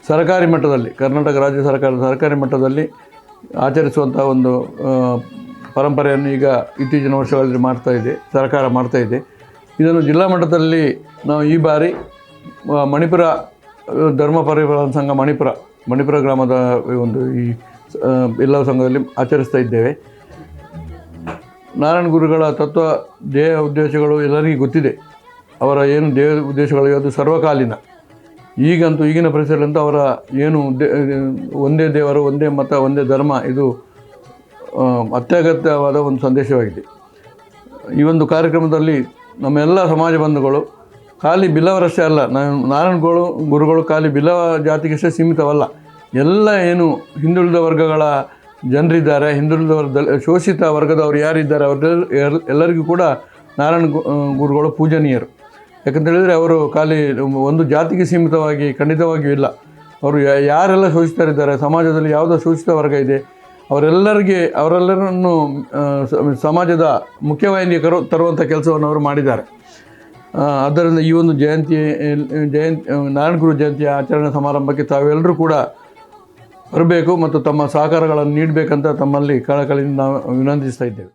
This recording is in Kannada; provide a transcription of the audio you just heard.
ಸರ್ಕಾರಿ ಮಟ್ಟದಲ್ಲಿ ಕರ್ನಾಟಕ ರಾಜ್ಯ ಸರ್ಕಾರದ ಸರ್ಕಾರಿ ಮಟ್ಟದಲ್ಲಿ ಆಚರಿಸುವಂಥ ಒಂದು ಪರಂಪರೆಯನ್ನು ಈಗ ಇತ್ತೀಚಿನ ವರ್ಷಗಳಲ್ಲಿ ಸರ್ಕಾರ ಮಾಡ್ತಾಯಿದೆ. ಇದನ್ನು ಜಿಲ್ಲಾ ಮಟ್ಟದಲ್ಲಿ ನಾವು ಈ ಬಾರಿ ಮಣಿಪುರ ಧರ್ಮ ಪರಿಪಾಲನಾ ಸಂಘ ಮಣಿಪುರ ಗ್ರಾಮದ ಒಂದು ಈ ಎಲ್ಲ ಸಂಘದಲ್ಲಿ ಆಚರಿಸ್ತಾ ಇದ್ದೇವೆ. ನಾರಾಯಣ ಗುರುಗಳ ತತ್ವ ಧ್ಯೇಯ ಉದ್ದೇಶಗಳು ಎಲ್ಲರಿಗೂ ಗೊತ್ತಿದೆ. ಅವರ ಏನು ಧ್ಯೇಯ ಉದ್ದೇಶಗಳು ಅದು ಸರ್ವಕಾಲೀನ. ಈಗಂತೂ ಈಗಿನ ಪರಿಸರದಂತೂ ಅವರ ಏನು ಒಂದೇ ದೇವರು, ಒಂದೇ ಮತ, ಒಂದೇ ಧರ್ಮ, ಇದು ಅತ್ಯಗತ್ಯವಾದ ಒಂದು ಸಂದೇಶವಾಗಿದೆ. ಈ ಒಂದು ಕಾರ್ಯಕ್ರಮದಲ್ಲಿ ನಮ್ಮೆಲ್ಲ ಸಮಾಜ ಬಂಧುಗಳು ಖಾಲಿ ಬಿಲ್ಲವರಷ್ಟೇ ಅಲ್ಲ, ನಾರಾಯಣ ಗುರುಗಳು ಖಾಲಿ ಬಿಲ್ಲವ ಜಾತಿಗಷ್ಟೇ ಸೀಮಿತವಲ್ಲ. ಎಲ್ಲ ಏನು ಹಿಂದುಳಿದ ವರ್ಗಗಳ ಜನರಿದ್ದಾರೆ, ಶೋಷಿತ ವರ್ಗದವರು ಯಾರಿದ್ದಾರೆ ಎಲ್ಲರಿಗೂ ಕೂಡ ನಾರಾಯಣ ಗುರುಗಳು ಪೂಜನೀಯರು. ಯಾಕಂತೇಳಿದರೆ ಅವರು ಖಾಲಿ ಒಂದು ಜಾತಿಗೆ ಸೀಮಿತವಾಗಿ ಖಂಡಿತವಾಗಿಯೂ ಇಲ್ಲ. ಅವರು ಯಾರೆಲ್ಲ ಶೋಷಿತರಿದ್ದಾರೆ, ಸಮಾಜದಲ್ಲಿ ಯಾವುದೋ ಶೋಷಿತ ವರ್ಗ ಇದೆ, ಅವರೆಲ್ಲರನ್ನು ಸಮಾಜದ ಮುಖ್ಯವಾಹಿನಿಗೆ ತರುವಂಥ ಕೆಲಸವನ್ನು ಅವರು ಮಾಡಿದ್ದಾರೆ. ಆದ್ದರಿಂದ ಈ ಒಂದು ನಾರಾಯಣ ಗುರು ಜಯಂತಿಯ ಆಚರಣೆ ಸಮಾರಂಭಕ್ಕೆ ತಾವೆಲ್ಲರೂ ಕೂಡ ಬರಬೇಕು ಮತ್ತು ತಮ್ಮ ಸಹಕಾರಗಳನ್ನು ನೀಡಬೇಕಂತ ತಮ್ಮಲ್ಲಿ ಕಳಕಳಿಯಿಂದ ನಾವು ವಿನಂತಿಸ್ತಾ ಇದ್ದೇವೆ.